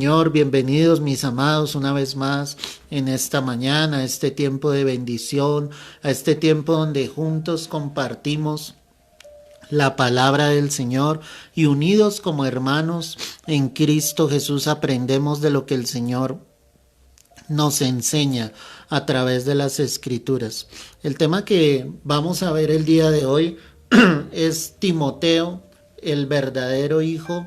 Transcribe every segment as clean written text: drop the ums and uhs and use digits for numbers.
Señor, bienvenidos mis amados una vez más en esta mañana, a este tiempo de bendición, a este tiempo donde juntos compartimos la palabra del Señor y unidos como hermanos en Cristo Jesús aprendemos de lo que el Señor nos enseña a través de las Escrituras. El tema que vamos a ver el día de hoy es Timoteo, el verdadero hijo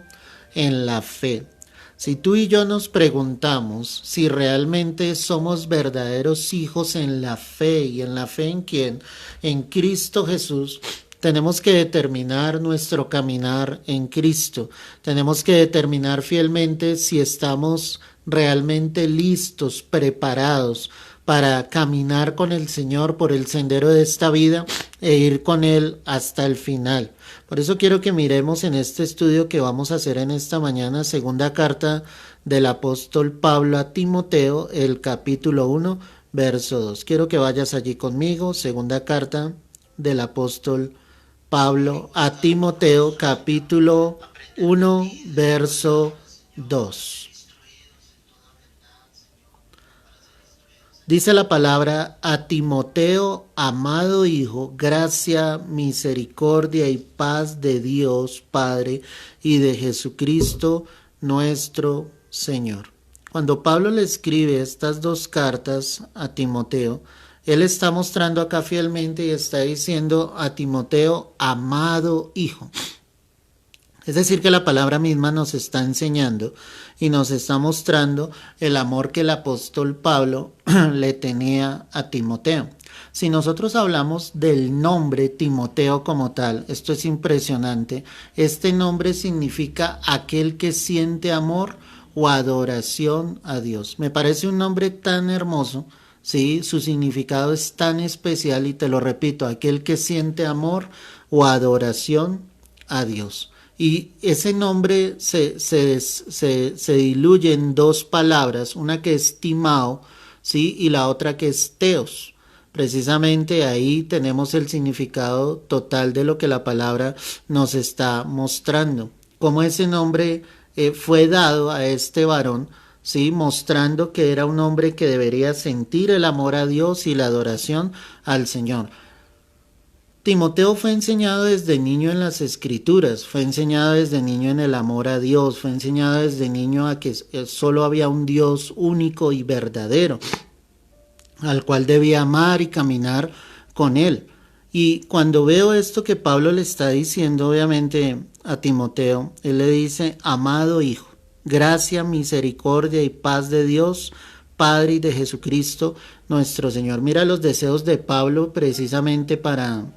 en la fe. Si tú y yo nos preguntamos si realmente somos verdaderos hijos en la fe, ¿y en la fe en quién? En Cristo Jesús. Tenemos que determinar nuestro caminar en Cristo. Tenemos que determinar fielmente si estamos realmente listos, preparados para caminar con el Señor por el sendero de esta vida e ir con Él hasta el final. Por eso quiero que miremos en este estudio que vamos a hacer en esta mañana, segunda carta del apóstol Pablo a Timoteo, el capítulo 1, verso 2. Quiero que vayas allí conmigo, segunda carta del apóstol Pablo a Timoteo, capítulo 1, verso 2. Dice la palabra: a Timoteo, amado hijo, gracia, misericordia y paz de Dios Padre y de Jesucristo nuestro Señor. Cuando Pablo le escribe estas dos cartas a Timoteo, él está mostrando acá fielmente y está diciendo a Timoteo, amado hijo. Es decir, que la palabra misma nos está enseñando y nos está mostrando el amor que el apóstol Pablo le tenía a Timoteo. Si nosotros hablamos del nombre Timoteo como tal, esto es impresionante. Este nombre significa aquel que siente amor o adoración a Dios. Me parece un nombre tan hermoso, ¿sí? Su significado es tan especial y te lo repito, aquel que siente amor o adoración a Dios. Y ese nombre se diluye en dos palabras, una que es timao, ¿sí? Y la otra que es teos. Precisamente ahí tenemos el significado total de lo que la palabra nos está mostrando. Cómo ese nombre fue dado a este varón, ¿sí? Mostrando que era un hombre que debería sentir el amor a Dios y la adoración al Señor. Timoteo fue enseñado desde niño en las Escrituras, fue enseñado desde niño en el amor a Dios, fue enseñado desde niño a que solo había un Dios único y verdadero, al cual debía amar y caminar con él. Y cuando veo esto que Pablo le está diciendo, obviamente, a Timoteo, él le dice, amado hijo, gracia, misericordia y paz de Dios, Padre y de Jesucristo, nuestro Señor. Mira los deseos de Pablo precisamente para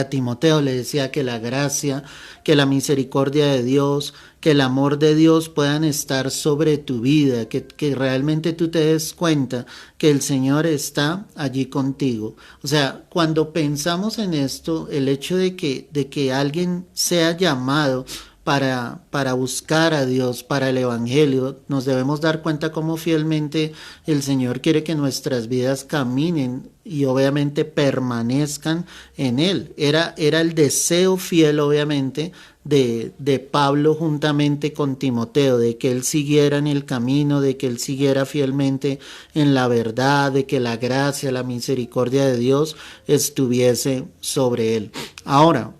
Timoteo. Le decía que la gracia, que la misericordia de Dios, que el amor de Dios puedan estar sobre tu vida, que realmente tú te des cuenta que el Señor está allí contigo. O sea, cuando pensamos en esto, el hecho de que alguien sea llamado para buscar a Dios, para el Evangelio, nos debemos dar cuenta cómo fielmente el Señor quiere que nuestras vidas caminen y obviamente permanezcan en Él. Era el deseo fiel, obviamente, de Pablo juntamente con Timoteo, de que él siguiera en el camino, de que él siguiera fielmente en la verdad, de que la gracia, la misericordia de Dios estuviese sobre él. Ahora,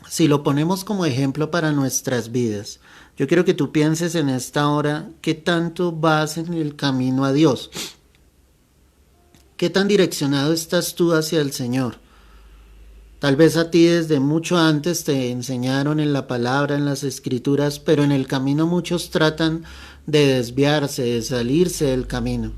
si lo ponemos como ejemplo para nuestras vidas, yo quiero que tú pienses en esta hora qué tanto vas en el camino a Dios, qué tan direccionado estás tú hacia el Señor. Tal vez a ti desde mucho antes te enseñaron en la palabra, en las Escrituras, pero en el camino muchos tratan de desviarse, de salirse del camino.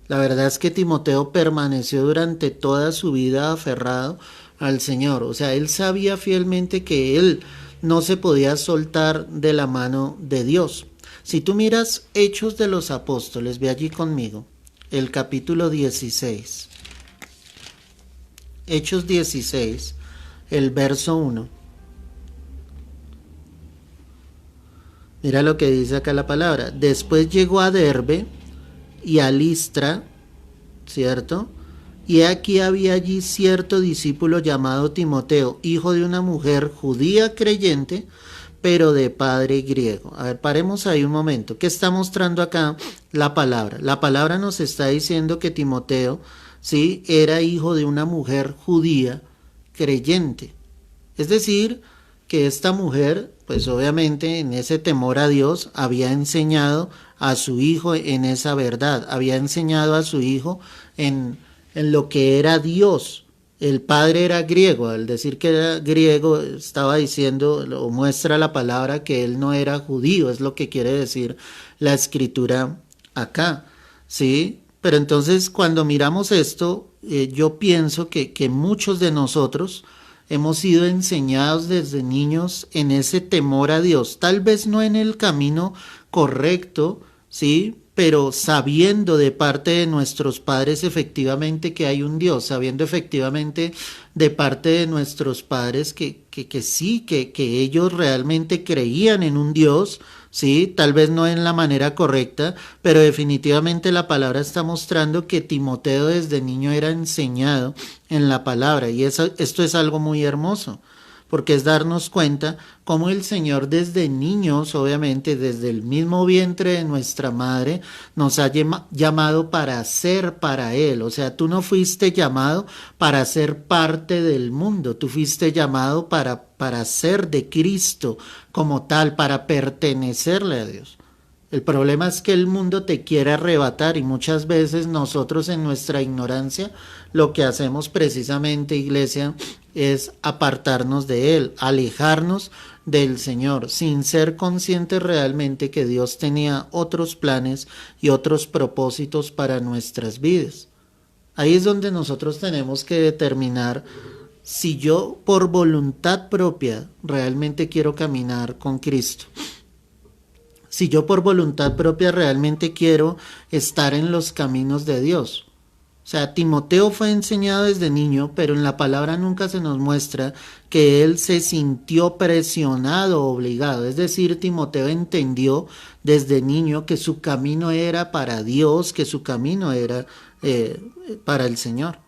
La verdad es que Timoteo permaneció durante toda su vida aferrado al Señor. O sea, él sabía fielmente que él no se podía soltar de la mano de Dios. Si tú miras Hechos de los Apóstoles, ve allí conmigo, el capítulo 16. Hechos 16, el verso 1. Mira lo que dice acá la palabra. Después llegó a Derbe y a Listra, ¿cierto? Y aquí había allí cierto discípulo llamado Timoteo, hijo de una mujer judía creyente, pero de padre griego. A ver, paremos ahí un momento. ¿Qué está mostrando acá la palabra? La palabra nos está diciendo que Timoteo, ¿sí?, era hijo de una mujer judía creyente. Es decir, que esta mujer, pues obviamente en ese temor a Dios, había enseñado a su hijo en esa verdad, había enseñado a su hijo en lo que era Dios. El padre era griego, al decir que era griego estaba diciendo o muestra la palabra que él no era judío, es lo que quiere decir la escritura acá, ¿sí? Pero entonces cuando miramos esto, yo pienso que muchos de nosotros hemos sido enseñados desde niños en ese temor a Dios, tal vez no en el camino correcto, ¿sí?, pero sabiendo de parte de nuestros padres efectivamente que hay un Dios, sabiendo efectivamente de parte de nuestros padres que sí, que ellos realmente creían en un Dios, sí, tal vez no en la manera correcta, pero definitivamente la palabra está mostrando que Timoteo desde niño era enseñado en la palabra, y esto es algo muy hermoso, porque es darnos cuenta cómo el Señor desde niños, obviamente desde el mismo vientre de nuestra madre, nos ha llamado para ser para Él. O sea, tú no fuiste llamado para ser parte del mundo, tú fuiste llamado para ser de Cristo como tal, para pertenecerle a Dios. El problema es que el mundo te quiere arrebatar y muchas veces nosotros en nuestra ignorancia lo que hacemos precisamente, iglesia, es apartarnos de Él, alejarnos del Señor, sin ser conscientes realmente que Dios tenía otros planes y otros propósitos para nuestras vidas. Ahí es donde nosotros tenemos que determinar si yo por voluntad propia realmente quiero caminar con Cristo. Si yo por voluntad propia realmente quiero estar en los caminos de Dios. O sea, Timoteo fue enseñado desde niño, pero en la palabra nunca se nos muestra que él se sintió presionado o obligado. Es decir, Timoteo entendió desde niño que su camino era para Dios, que su camino era para el Señor.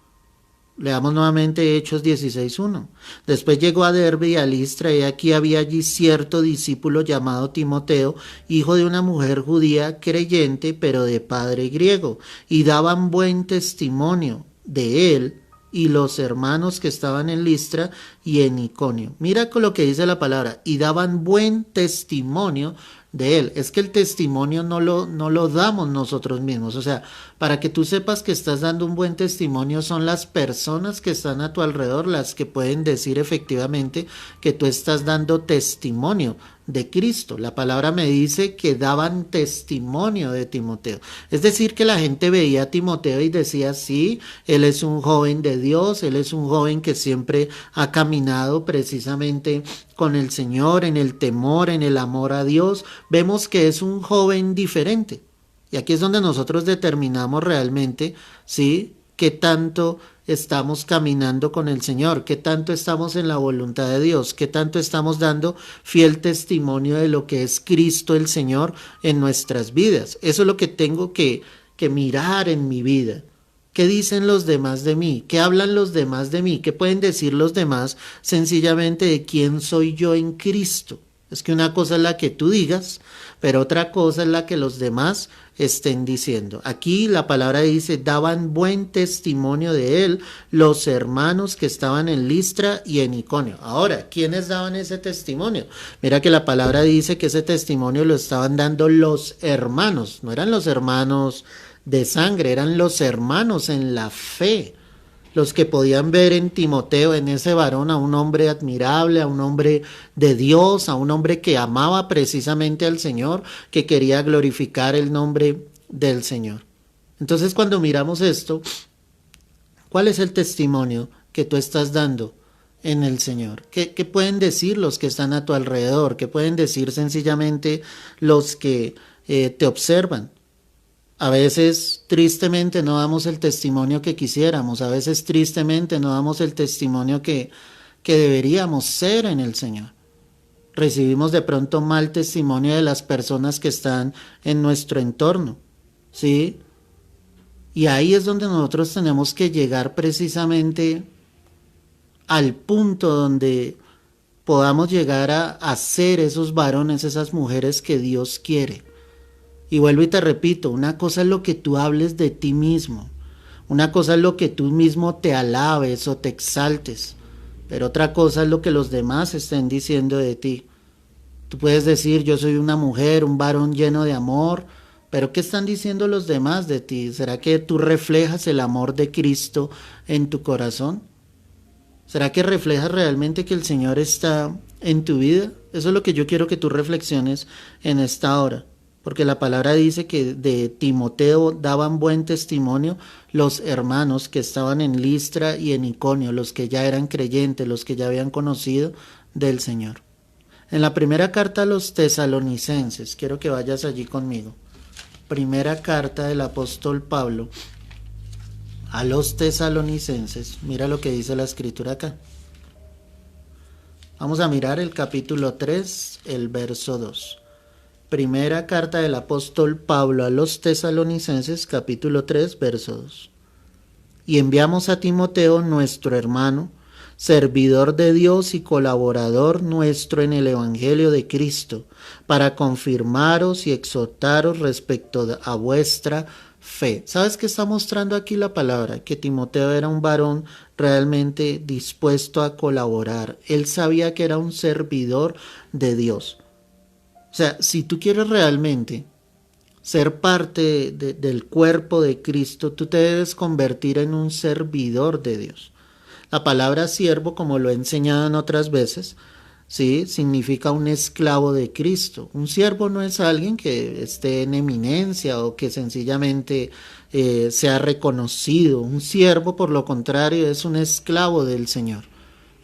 Leamos nuevamente Hechos 16:1. Después llegó a Derbe y a Listra, y aquí había allí cierto discípulo llamado Timoteo, hijo de una mujer judía creyente, pero de padre griego, y daban buen testimonio de él y los hermanos que estaban en Listra y en Iconio. Mira con lo que dice la palabra, y daban buen testimonio de él. Es que el testimonio no lo damos nosotros mismos. O sea, para que tú sepas que estás dando un buen testimonio, son las personas que están a tu alrededor las que pueden decir efectivamente que tú estás dando testimonio de Cristo. La palabra me dice que daban testimonio de Timoteo. Es decir, que la gente veía a Timoteo y decía, sí, él es un joven de Dios, él es un joven que siempre ha caminado precisamente con el Señor, en el temor, en el amor a Dios. Vemos que es un joven diferente. Y aquí es donde nosotros determinamos realmente, ¿sí?, qué tanto estamos caminando con el Señor, qué tanto estamos en la voluntad de Dios, qué tanto estamos dando fiel testimonio de lo que es Cristo el Señor en nuestras vidas. Eso es lo que tengo que mirar en mi vida. ¿Qué dicen los demás de mí? ¿Qué hablan los demás de mí? ¿Qué pueden decir los demás sencillamente de quién soy yo en Cristo? Es que una cosa es la que tú digas, pero otra cosa es la que los demás estén diciendo. Aquí la palabra dice, daban buen testimonio de él los hermanos que estaban en Listra y en Iconio. Ahora, ¿quiénes daban ese testimonio? Mira que la palabra dice que ese testimonio lo estaban dando los hermanos, no eran los hermanos de sangre, eran los hermanos en la fe. Los que podían ver en Timoteo, en ese varón, a un hombre admirable, a un hombre de Dios, a un hombre que amaba precisamente al Señor, que quería glorificar el nombre del Señor. Entonces, cuando miramos esto, ¿cuál es el testimonio que tú estás dando en el Señor? ¿Qué pueden decir los que están a tu alrededor? ¿Qué pueden decir sencillamente los que te observan? A veces tristemente no damos el testimonio que quisiéramos, a veces tristemente no damos el testimonio que deberíamos ser en el Señor. Recibimos de pronto mal testimonio de las personas que están en nuestro entorno, ¿sí? Y ahí es donde nosotros tenemos que llegar precisamente al punto donde podamos llegar a ser esos varones, esas mujeres que Dios quiere. Y vuelvo y te repito, una cosa es lo que tú hables de ti mismo, una cosa es lo que tú mismo te alabes o te exaltes, pero otra cosa es lo que los demás estén diciendo de ti. Tú puedes decir, yo soy una mujer, un varón lleno de amor, pero ¿qué están diciendo los demás de ti? ¿Será que tú reflejas el amor de Cristo en tu corazón? ¿Será que reflejas realmente que el Señor está en tu vida? Eso es lo que yo quiero que tú reflexiones en esta hora, porque la palabra dice que de Timoteo daban buen testimonio los hermanos que estaban en Listra y en Iconio, los que ya eran creyentes, los que ya habían conocido del Señor. En la primera carta a los tesalonicenses, quiero que vayas allí conmigo. Primera carta del apóstol Pablo a los tesalonicenses. Mira lo que dice la escritura acá. Vamos a mirar el capítulo 3, el verso 2. Primera carta del apóstol Pablo a los tesalonicenses, capítulo 3, verso 2. Y enviamos a Timoteo, nuestro hermano, servidor de Dios y colaborador nuestro en el Evangelio de Cristo, para confirmaros y exhortaros respecto a vuestra fe. ¿Sabes qué está mostrando aquí la palabra? Que Timoteo era un varón realmente dispuesto a colaborar. Él sabía que era un servidor de Dios. O sea, si tú quieres realmente ser parte del cuerpo de Cristo, tú te debes convertir en un servidor de Dios. La palabra siervo, como lo he enseñado en otras veces, ¿sí?, significa un esclavo de Cristo. Un siervo no es alguien que esté en eminencia o que sencillamente sea reconocido. Un siervo, por lo contrario, es un esclavo del Señor.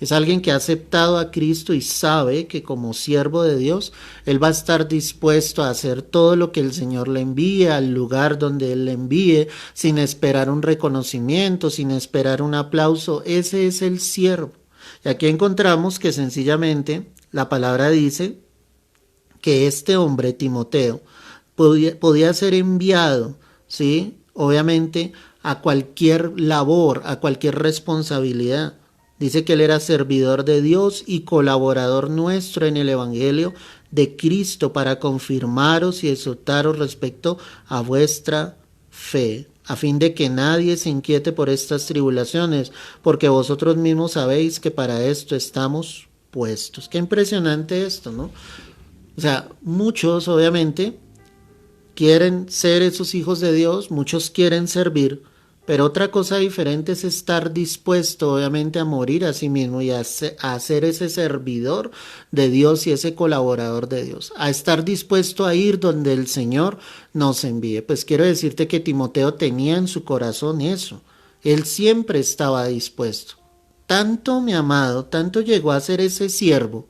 Es alguien que ha aceptado a Cristo y sabe que como siervo de Dios, él va a estar dispuesto a hacer todo lo que el Señor le envíe, al lugar donde él le envíe, sin esperar un reconocimiento, sin esperar un aplauso. Ese es el siervo. Y aquí encontramos que sencillamente la palabra dice que este hombre, Timoteo, podía ser enviado, ¿sí?, obviamente a cualquier labor, a cualquier responsabilidad. Dice que él era servidor de Dios y colaborador nuestro en el Evangelio de Cristo para confirmaros y exhortaros respecto a vuestra fe, a fin de que nadie se inquiete por estas tribulaciones, porque vosotros mismos sabéis que para esto estamos puestos. Qué impresionante esto, ¿no? O sea, muchos obviamente quieren ser esos hijos de Dios, muchos quieren servir, pero otra cosa diferente es estar dispuesto obviamente a morir a sí mismo y a ser ese servidor de Dios y ese colaborador de Dios, a estar dispuesto a ir donde el Señor nos envíe. Pues quiero decirte que Timoteo tenía en su corazón eso, él siempre estaba dispuesto. Tanto, mi amado, tanto llegó a ser ese siervo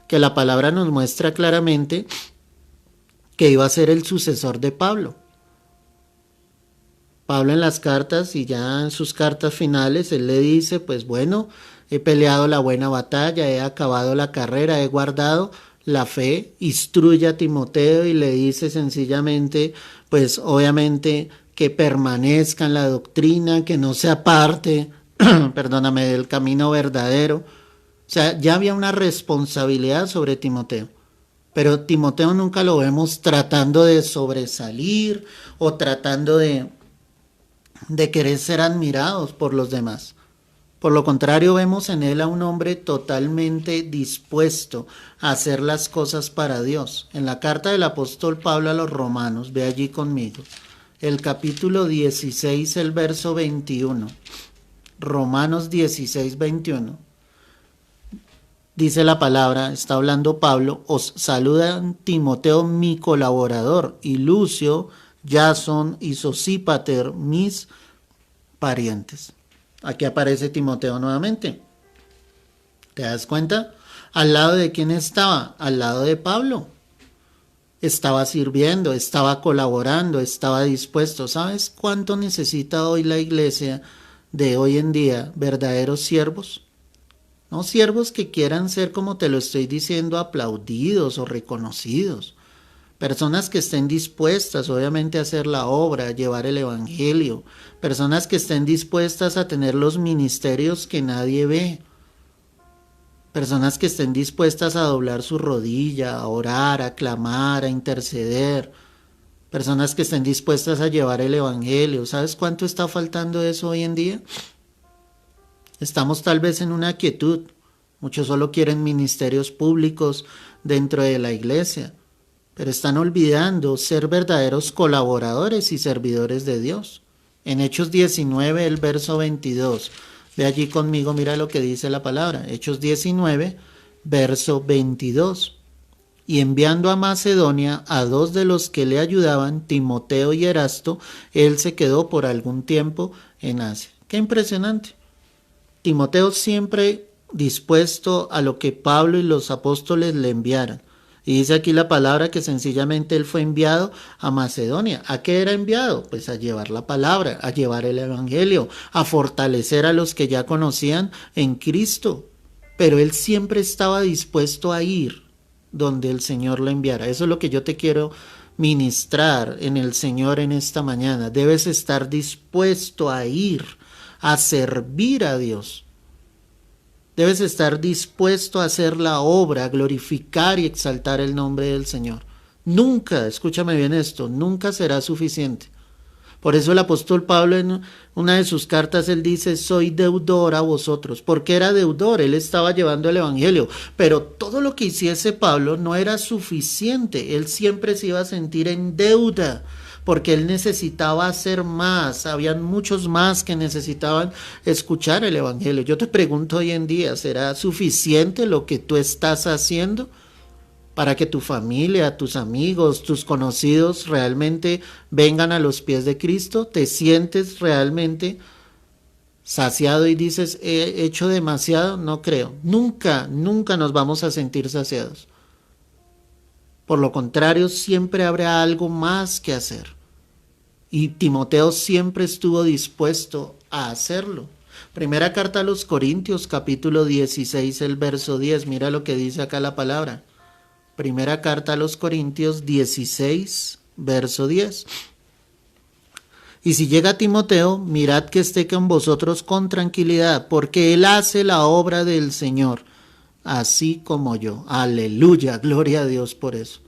que la palabra nos muestra claramente que iba a ser el sucesor de Pablo. Pablo en las cartas y ya en sus cartas finales, él le dice, pues bueno, he peleado la buena batalla, he acabado la carrera, he guardado la fe, instruye a Timoteo y le dice sencillamente, pues obviamente que permanezca en la doctrina, que no se aparte, perdóname, del camino verdadero. O sea, ya había una responsabilidad sobre Timoteo. Pero Timoteo nunca lo vemos tratando de sobresalir o tratando de querer ser admirados por los demás. Por lo contrario, vemos en él a un hombre totalmente dispuesto a hacer las cosas para Dios. En la carta del apóstol Pablo a los romanos, ve allí conmigo, el capítulo 16, el verso 21. Romanos 16, 21. Dice la palabra, está hablando Pablo, os saludan Timoteo, mi colaborador, y Lucio, Jasón y Sosípater, mis parientes. Aquí aparece Timoteo nuevamente. ¿Te das cuenta? ¿Al lado de quién estaba? Al lado de Pablo. Estaba sirviendo, estaba colaborando, estaba dispuesto. ¿Sabes cuánto necesita hoy la iglesia de hoy en día? Verdaderos siervos. No siervos que quieran ser, como te lo estoy diciendo, aplaudidos o reconocidos. Personas que estén dispuestas obviamente a hacer la obra, a llevar el evangelio. Personas que estén dispuestas a tener los ministerios que nadie ve. Personas que estén dispuestas a doblar su rodilla, a orar, a clamar, a interceder. Personas que estén dispuestas a llevar el evangelio. ¿Sabes cuánto está faltando eso hoy en día? Estamos tal vez en una quietud. Muchos solo quieren ministerios públicos dentro de la iglesia, pero están olvidando ser verdaderos colaboradores y servidores de Dios. En Hechos 19, el verso 22. Ve allí conmigo, mira lo que dice la palabra. Hechos 19, verso 22. Y enviando a Macedonia a dos de los que le ayudaban, Timoteo y Erasto, él se quedó por algún tiempo en Asia. Qué impresionante. Timoteo siempre dispuesto a lo que Pablo y los apóstoles le enviaran. Y dice aquí la palabra que sencillamente él fue enviado a Macedonia. ¿A qué era enviado? Pues a llevar la palabra, a llevar el evangelio, a fortalecer a los que ya conocían en Cristo. Pero él siempre estaba dispuesto a ir donde el Señor lo enviara. Eso es lo que yo te quiero ministrar en el Señor en esta mañana. Debes estar dispuesto a ir, a servir a Dios. Debes estar dispuesto a hacer la obra, a glorificar y exaltar el nombre del Señor. Nunca, escúchame bien esto, nunca será suficiente. Por eso el apóstol Pablo en una de sus cartas, él dice, soy deudor a vosotros. Porque era deudor, él estaba llevando el evangelio. Pero todo lo que hiciese Pablo no era suficiente. Él siempre se iba a sentir en deuda, porque él necesitaba hacer más. Habían muchos más que necesitaban escuchar el evangelio. Yo te pregunto hoy en día, ¿será suficiente lo que tú estás haciendo para que tu familia, tus amigos, tus conocidos realmente vengan a los pies de Cristo? ¿Te sientes realmente saciado y dices, he hecho demasiado? No creo. Nunca, nunca nos vamos a sentir saciados. Por lo contrario, siempre habrá algo más que hacer. Y Timoteo siempre estuvo dispuesto a hacerlo. Primera carta a los Corintios, capítulo 16, el verso 10. Mira lo que dice acá la palabra. Primera carta a los Corintios 16, verso 10. Y si llega Timoteo, mirad que esté con vosotros con tranquilidad, porque él hace la obra del Señor, así como yo. Aleluya, gloria a Dios por eso.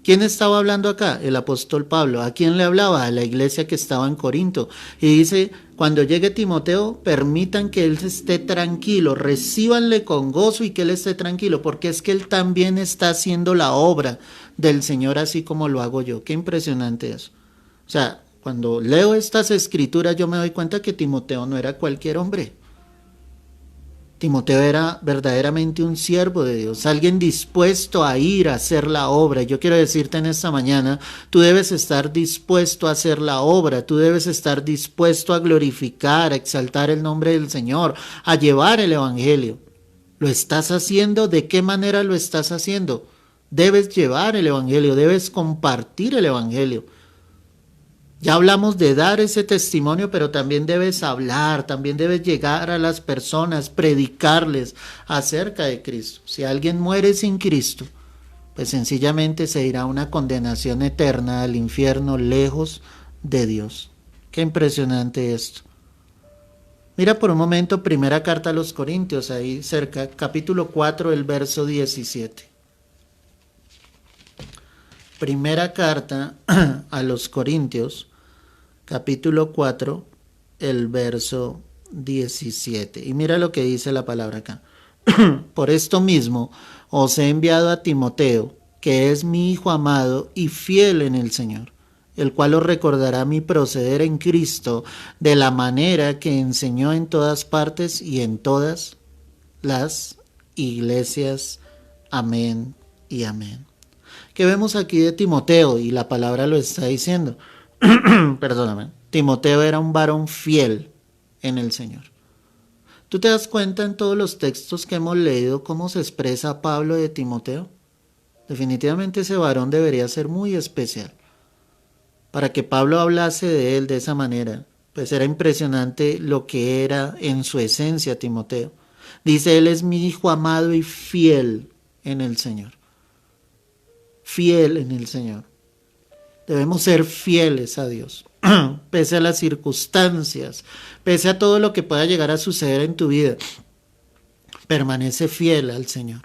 ¿Quién estaba hablando acá? El apóstol Pablo. ¿A quién le hablaba? A la iglesia que estaba en Corinto. Y dice, cuando llegue Timoteo, permitan que él esté tranquilo, recíbanle con gozo y que él esté tranquilo, porque es que él también está haciendo la obra del Señor así como lo hago yo. Qué impresionante eso. O sea, cuando leo estas escrituras yo me doy cuenta que Timoteo no era cualquier hombre. Timoteo era verdaderamente un siervo de Dios, alguien dispuesto a ir a hacer la obra. Yo quiero decirte en esta mañana, tú debes estar dispuesto a hacer la obra, tú debes estar dispuesto a glorificar, a exaltar el nombre del Señor, a llevar el evangelio. ¿Lo estás haciendo? ¿De qué manera lo estás haciendo? Debes llevar el evangelio, debes compartir el evangelio. Ya hablamos de dar ese testimonio, pero también debes hablar, también debes llegar a las personas, predicarles acerca de Cristo. Si alguien muere sin Cristo, pues sencillamente se irá a una condenación eterna al infierno, lejos de Dios. Qué impresionante esto. Mira por un momento primera carta a los Corintios, ahí cerca, capítulo 4, el verso 17. Primera carta a los Corintios, capítulo 4, el verso 17. Y mira lo que dice la palabra acá. Por esto mismo os he enviado a Timoteo, que es mi hijo amado y fiel en el Señor, el cual os recordará mi proceder en Cristo de la manera que enseñó en todas partes y en todas las iglesias. Amén y amén. ¿Qué vemos aquí de Timoteo? Y la palabra lo está diciendo. Perdóname. Timoteo era un varón fiel en el Señor. ¿Tú te das cuenta en todos los textos que hemos leído cómo se expresa Pablo de Timoteo? Definitivamente ese varón debería ser muy especial. Para que Pablo hablase de él de esa manera, pues era impresionante lo que era en su esencia Timoteo. Dice, él es mi hijo amado y fiel en el Señor. Fiel en el Señor. Debemos ser fieles a Dios, pese a las circunstancias, pese a todo lo que pueda llegar a suceder en tu vida. permanece fiel al Señor.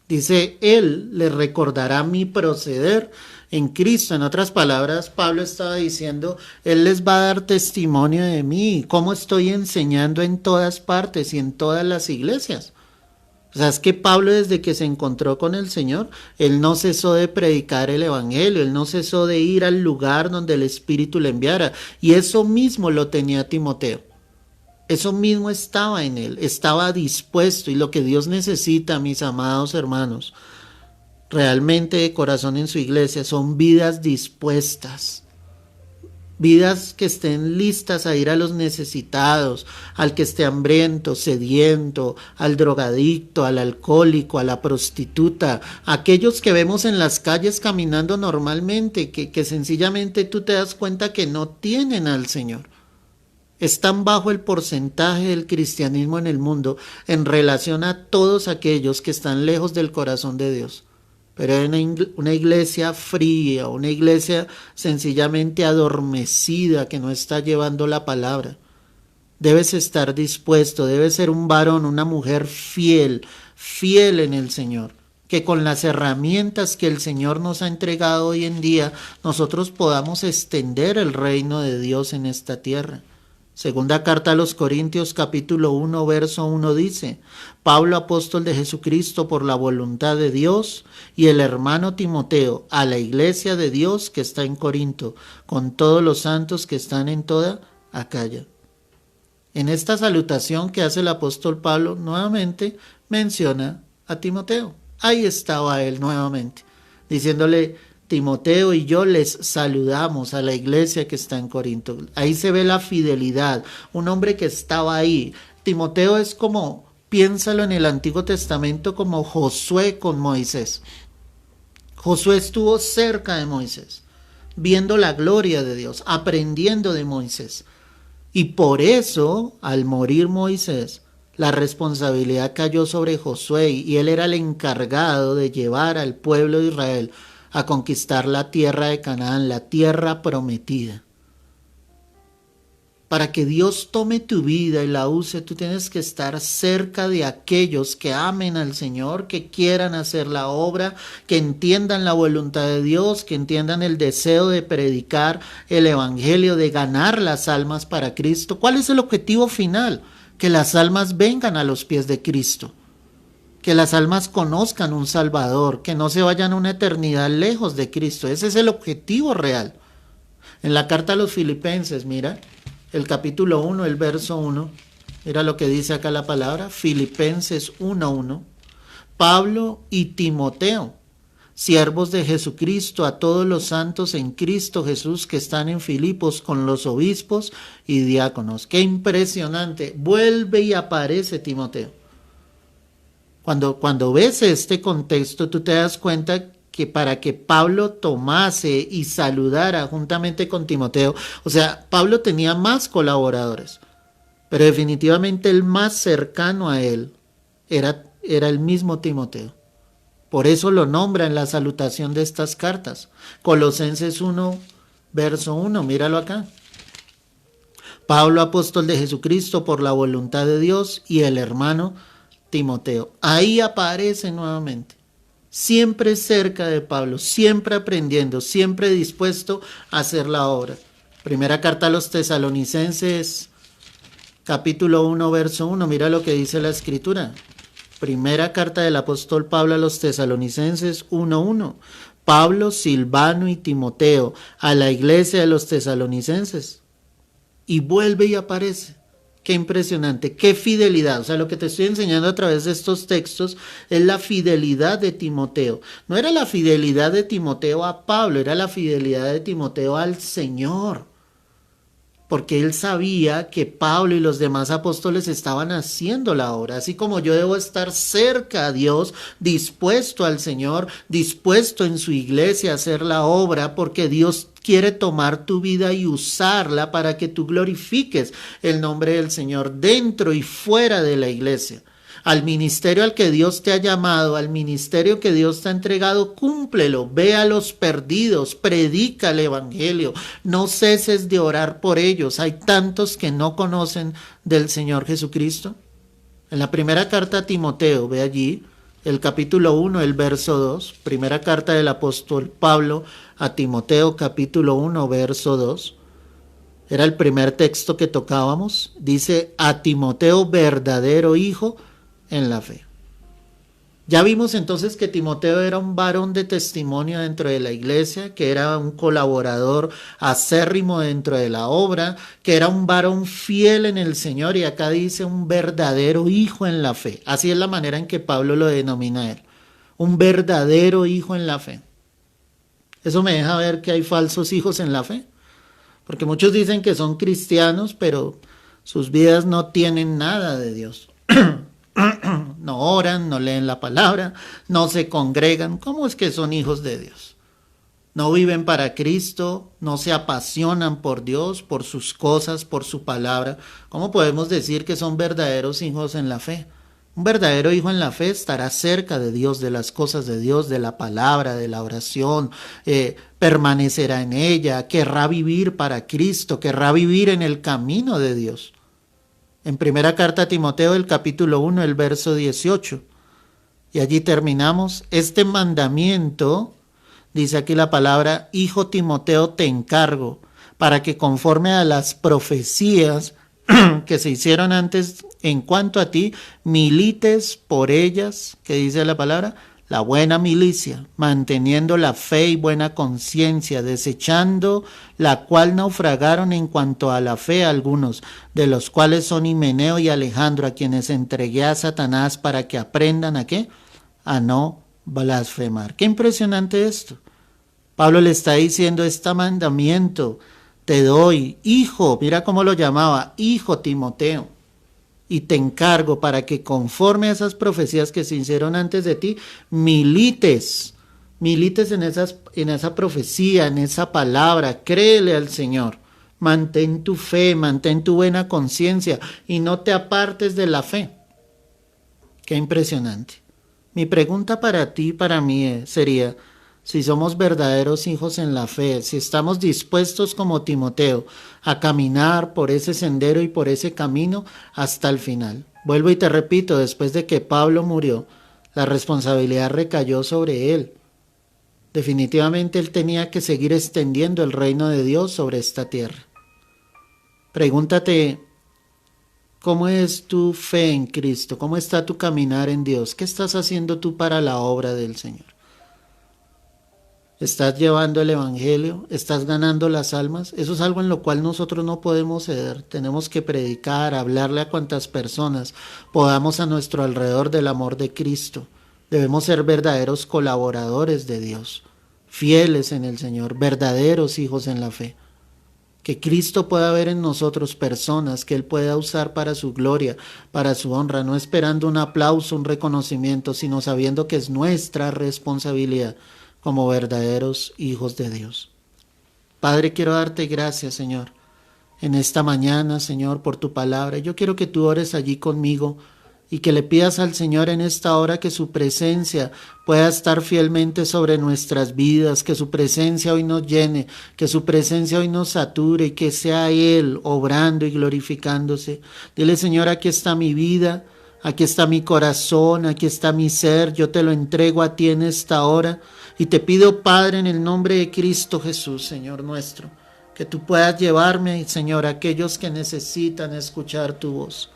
Dice, Él le recordará mi proceder en Cristo. En otras palabras, Pablo estaba diciendo, Él les va a dar testimonio de mí, cómo estoy enseñando en todas partes y en todas las iglesias. O sea, es que Pablo, desde que se encontró con el Señor, él no cesó de predicar el evangelio, él no cesó de ir al lugar donde el Espíritu le enviara. Y eso mismo lo tenía Timoteo. Eso mismo estaba en él, estaba dispuesto. Y lo que Dios necesita, mis amados hermanos, realmente de corazón en su iglesia, son vidas dispuestas. Vidas que estén listas a ir a los necesitados, al que esté hambriento, sediento, al drogadicto, al alcohólico, a la prostituta, aquellos que vemos en las calles caminando normalmente, que sencillamente tú te das cuenta que no tienen al Señor. Es tan bajo el porcentaje del cristianismo en el mundo en relación a todos aquellos que están lejos del corazón de Dios. Pero hay una iglesia fría, una iglesia sencillamente adormecida que no está llevando la palabra. Debes estar dispuesto, debes ser un varón, una mujer fiel, fiel en el Señor. Que con las herramientas que el Señor nos ha entregado hoy en día, nosotros podamos extender el reino de Dios en esta tierra. Segunda carta a los Corintios, capítulo 1, verso 1 dice, Pablo, apóstol de Jesucristo por la voluntad de Dios, y el hermano Timoteo, a la iglesia de Dios que está en Corinto, con todos los santos que están en toda Acaya. En esta salutación que hace el apóstol Pablo, nuevamente menciona a Timoteo. Ahí estaba él nuevamente, diciéndole, Timoteo y yo les saludamos a la iglesia que está en Corinto. Ahí se ve la fidelidad, un hombre que estaba ahí. Timoteo es como, piénsalo en el Antiguo Testamento, como Josué con Moisés. Josué estuvo cerca de Moisés, viendo la gloria de Dios, aprendiendo de Moisés. Y por eso, al morir Moisés, la responsabilidad cayó sobre Josué y él era el encargado de llevar al pueblo de Israel a conquistar la tierra de Canaán, la tierra prometida. Para que Dios tome tu vida y la use, tú tienes que estar cerca de aquellos que amen al Señor, que quieran hacer la obra, que entiendan la voluntad de Dios, que entiendan el deseo de predicar el evangelio, de ganar las almas para Cristo. ¿Cuál es el objetivo final? Que las almas vengan a los pies de Cristo. Que las almas conozcan un Salvador, que no se vayan a una eternidad lejos de Cristo. Ese es el objetivo real. En la carta a los Filipenses, mira, el capítulo 1, el verso 1, mira lo que dice acá la palabra, Filipenses 1:1. Pablo y Timoteo, siervos de Jesucristo, a todos los santos en Cristo Jesús que están en Filipos con los obispos y diáconos. Qué impresionante. Vuelve y aparece Timoteo. Cuando ves este contexto, tú te das cuenta que para que Pablo tomase y saludara juntamente con Timoteo, o sea, Pablo tenía más colaboradores, pero definitivamente el más cercano a él era el mismo Timoteo. Por eso lo nombra en la salutación de estas cartas. Colosenses 1, verso 1, míralo acá. Pablo, apóstol de Jesucristo por la voluntad de Dios, y el hermano Timoteo. Ahí aparece nuevamente, siempre cerca de Pablo, siempre aprendiendo, siempre dispuesto a hacer la obra. Primera carta a los Tesalonicenses, capítulo 1, verso 1, mira lo que dice la Escritura. Primera carta del apóstol Pablo a los Tesalonicenses 1:1. Pablo, Silvano y Timoteo a la iglesia de los Tesalonicenses. Y vuelve y aparece. Qué impresionante, qué fidelidad. O sea, lo que te estoy enseñando a través de estos textos es la fidelidad de Timoteo. No era la fidelidad de Timoteo a Pablo, era la fidelidad de Timoteo al Señor. Porque él sabía que Pablo y los demás apóstoles estaban haciendo la obra. Así como yo debo estar cerca a Dios, dispuesto al Señor, dispuesto en su iglesia a hacer la obra, porque Dios quiere tomar tu vida y usarla para que tú glorifiques el nombre del Señor dentro y fuera de la iglesia. Al ministerio al que Dios te ha llamado, al ministerio que Dios te ha entregado, cúmplelo, ve a los perdidos, predica el evangelio, no ceses de orar por ellos. Hay tantos que no conocen del Señor Jesucristo. En la primera carta a Timoteo, ve allí, el capítulo 1, el verso 2, primera carta del apóstol Pablo a Timoteo, capítulo 1, verso 2, era el primer texto que tocábamos, dice, a Timoteo, verdadero hijo en la fe. Ya vimos entonces que Timoteo era un varón de testimonio dentro de la iglesia, que era un colaborador acérrimo dentro de la obra, que era un varón fiel en el Señor, y acá dice un verdadero hijo en la fe. Así es la manera en que Pablo lo denomina a él, un verdadero hijo en la fe. Eso me deja ver que hay falsos hijos en la fe, porque muchos dicen que son cristianos, pero sus vidas no tienen nada de Dios. No oran, no leen la palabra, no se congregan. ¿Cómo es que son hijos de Dios? No viven para Cristo, no se apasionan por Dios, por sus cosas, por su palabra. ¿Cómo podemos decir que son verdaderos hijos en la fe? Un verdadero hijo en la fe estará cerca de Dios, de las cosas de Dios, de la palabra, de la oración, permanecerá en ella, querrá vivir para Cristo, querrá vivir en el camino de Dios. En primera carta a Timoteo, el capítulo 1, el verso 18. Y allí terminamos. Este mandamiento, dice aquí la palabra, hijo Timoteo, te encargo, para que conforme a las profecías que se hicieron antes en cuanto a ti, milites por ellas, que dice la palabra, la buena milicia, manteniendo la fe y buena conciencia, desechando la cual naufragaron en cuanto a la fe algunos, de los cuales son Himeneo y Alejandro, a quienes entregué a Satanás para que aprendan a qué, a no blasfemar. Qué impresionante esto. Pablo le está diciendo, este mandamiento te doy, hijo, mira cómo lo llamaba, hijo Timoteo, y te encargo para que conforme a esas profecías que se hicieron antes de ti, milites en esa profecía, en esa palabra, créele al Señor, mantén tu fe, mantén tu buena conciencia y no te apartes de la fe. Qué impresionante. Mi pregunta para ti y para mí sería, si somos verdaderos hijos en la fe, si estamos dispuestos como Timoteo a caminar por ese sendero y por ese camino hasta el final. Vuelvo y te repito, después de que Pablo murió, la responsabilidad recayó sobre él. Definitivamente él tenía que seguir extendiendo el reino de Dios sobre esta tierra. Pregúntate, ¿cómo es tu fe en Cristo? ¿Cómo está tu caminar en Dios? ¿Qué estás haciendo tú para la obra del Señor? ¿Estás llevando el evangelio? ¿Estás ganando las almas? Eso es algo en lo cual nosotros no podemos ceder. Tenemos que predicar, hablarle a cuantas personas podamos a nuestro alrededor del amor de Cristo. Debemos ser verdaderos colaboradores de Dios, fieles en el Señor, verdaderos hijos en la fe. Que Cristo pueda ver en nosotros personas que Él pueda usar para su gloria, para su honra, no esperando un aplauso, un reconocimiento, sino sabiendo que es nuestra responsabilidad como verdaderos hijos de Dios. Padre, quiero darte gracias, Señor, en esta mañana, Señor, por tu palabra. Yo quiero que tú ores allí conmigo y que le pidas al Señor en esta hora que su presencia pueda estar fielmente sobre nuestras vidas, que su presencia hoy nos llene, que su presencia hoy nos sature y que sea Él obrando y glorificándose. Dile, Señor, aquí está mi vida, aquí está mi corazón, aquí está mi ser, yo te lo entrego a ti en esta hora. Y te pido, Padre, en el nombre de Cristo Jesús, Señor nuestro, que tú puedas llevarme, Señor, a aquellos que necesitan escuchar tu voz.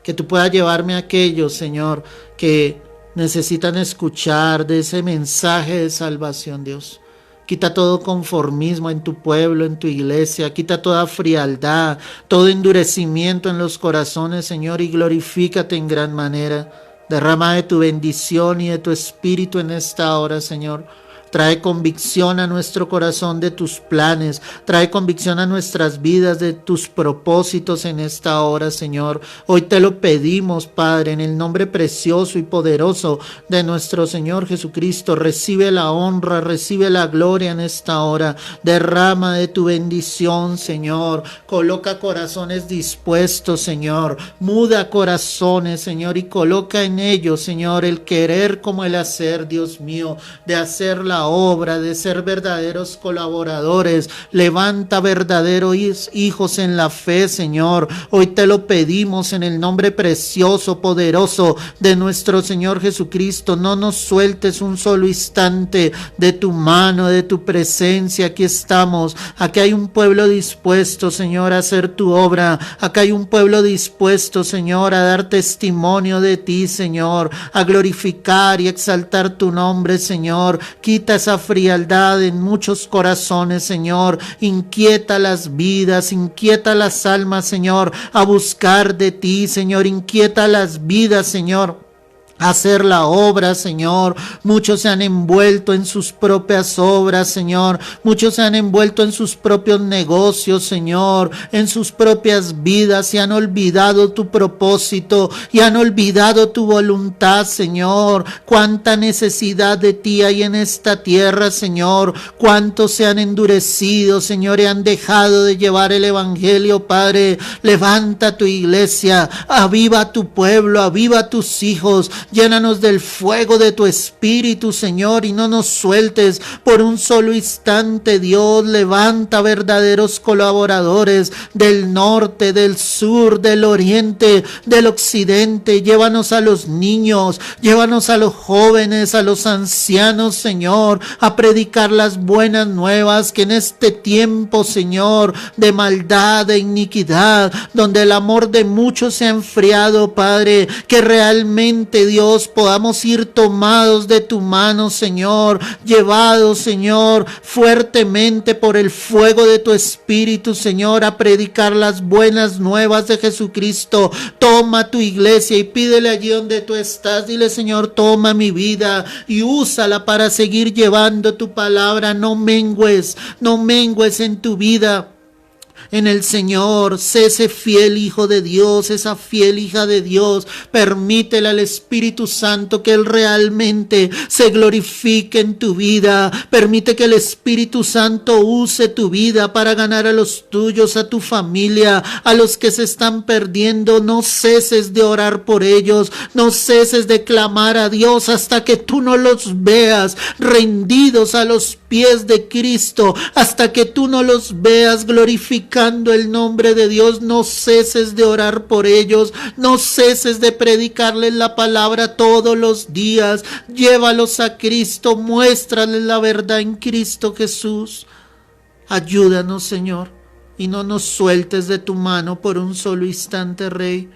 Que tú puedas llevarme a aquellos, Señor, que necesitan escuchar de ese mensaje de salvación, Dios. Quita todo conformismo en tu pueblo, en tu iglesia. Quita toda frialdad, todo endurecimiento en los corazones, Señor, y glorifícate en gran manera. Derrama de tu bendición y de tu espíritu en esta hora, Señor. Trae convicción a nuestro corazón de tus planes. Trae convicción a nuestras vidas de tus propósitos en esta hora, Señor. Hoy te lo pedimos, Padre, en el nombre precioso y poderoso de nuestro Señor Jesucristo. Recibe la honra, recibe la gloria en esta hora. Derrama de tu bendición, Señor. Coloca corazones dispuestos, Señor. Muda corazones, Señor, y coloca en ellos, Señor, el querer como el hacer, Dios mío, de hacer la la obra, de ser verdaderos colaboradores. Levanta verdaderos hijos en la fe, Señor. Hoy te lo pedimos en el nombre precioso, poderoso de nuestro Señor Jesucristo. No nos sueltes un solo instante de tu mano, de tu presencia. Aquí estamos. Aquí hay un pueblo dispuesto, Señor, a hacer tu obra. Acá hay un pueblo dispuesto, Señor, a dar testimonio de ti, Señor, a glorificar y exaltar tu nombre, Señor. Quita esa frialdad en muchos corazones, Señor. Inquieta las vidas, inquieta las almas, Señor, a buscar de ti, Señor. Inquieta las vidas, Señor, hacer la obra, Señor. Muchos se han envuelto en sus propias obras, Señor. Muchos se han envuelto en sus propios negocios, Señor, en sus propias vidas, y han olvidado tu propósito y han olvidado tu voluntad, Señor. Cuánta necesidad de ti hay en esta tierra, Señor. Cuántos se han endurecido, Señor, y han dejado de llevar el evangelio, Padre. Levanta tu iglesia, aviva tu pueblo, aviva tus hijos. Llénanos del fuego de tu espíritu, Señor, y no nos sueltes por un solo instante, Dios. Levanta verdaderos colaboradores del norte, del sur, del oriente, del occidente. Llévanos a los niños, llévanos a los jóvenes, a los ancianos, Señor, a predicar las buenas nuevas, que en este tiempo, Señor, de maldad, de iniquidad, donde el amor de muchos se ha enfriado, Padre, que realmente, Dios, podamos ir tomados de tu mano, Señor, llevados, Señor, fuertemente por el fuego de tu espíritu, Señor, a predicar las buenas nuevas de Jesucristo. Toma tu iglesia y pídele allí donde tú estás. Dile, Señor, toma mi vida y úsala para seguir llevando tu palabra. No mengues en tu vida en el Señor. Sé ese fiel hijo de Dios, esa fiel hija de Dios. Permítele al Espíritu Santo que Él realmente se glorifique en tu vida. Permite que el Espíritu Santo use tu vida para ganar a los tuyos, a tu familia, a los que se están perdiendo. No ceses de orar por ellos, no ceses de clamar a Dios hasta que tú no los veas rendidos a los pies de Cristo, hasta que tú no los veas glorificando el nombre de Dios. No ceses de orar por ellos, no ceses de predicarles la palabra todos los días. Llévalos a Cristo, muéstrales la verdad en Cristo Jesús. Ayúdanos, Señor, y no nos sueltes de tu mano por un solo instante, Rey.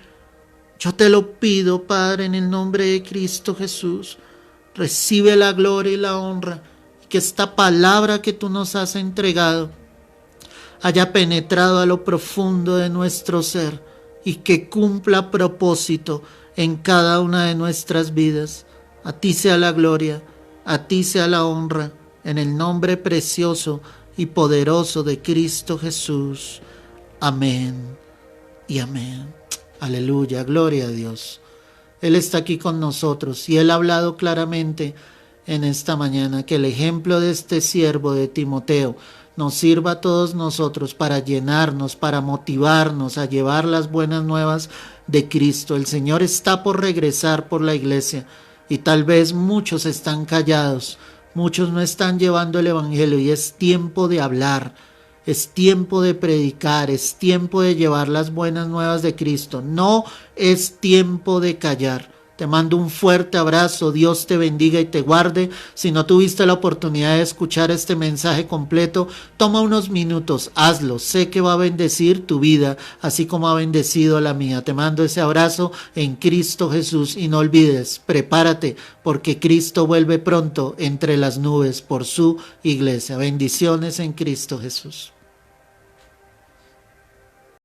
Yo te lo pido, Padre, en el nombre de Cristo Jesús. Recibe la gloria y la honra, que esta palabra que tú nos has entregado haya penetrado a lo profundo de nuestro ser y que cumpla propósito en cada una de nuestras vidas. A ti sea la gloria, a ti sea la honra, en el nombre precioso y poderoso de Cristo Jesús. Amén y amén. Aleluya, gloria a Dios. Él está aquí con nosotros y Él ha hablado claramente en esta mañana. Que el ejemplo de este siervo de Timoteo nos sirva a todos nosotros para llenarnos, para motivarnos a llevar las buenas nuevas de Cristo. El Señor está por regresar por la iglesia y tal vez muchos están callados, muchos no están llevando el evangelio, y es tiempo de hablar, es tiempo de predicar, es tiempo de llevar las buenas nuevas de Cristo. No es tiempo de callar. Te mando un fuerte abrazo, Dios te bendiga y te guarde. Si no tuviste la oportunidad de escuchar este mensaje completo, toma unos minutos, hazlo. Sé que va a bendecir tu vida, así como ha bendecido la mía. Te mando ese abrazo en Cristo Jesús y no olvides, prepárate porque Cristo vuelve pronto entre las nubes por su iglesia. Bendiciones en Cristo Jesús.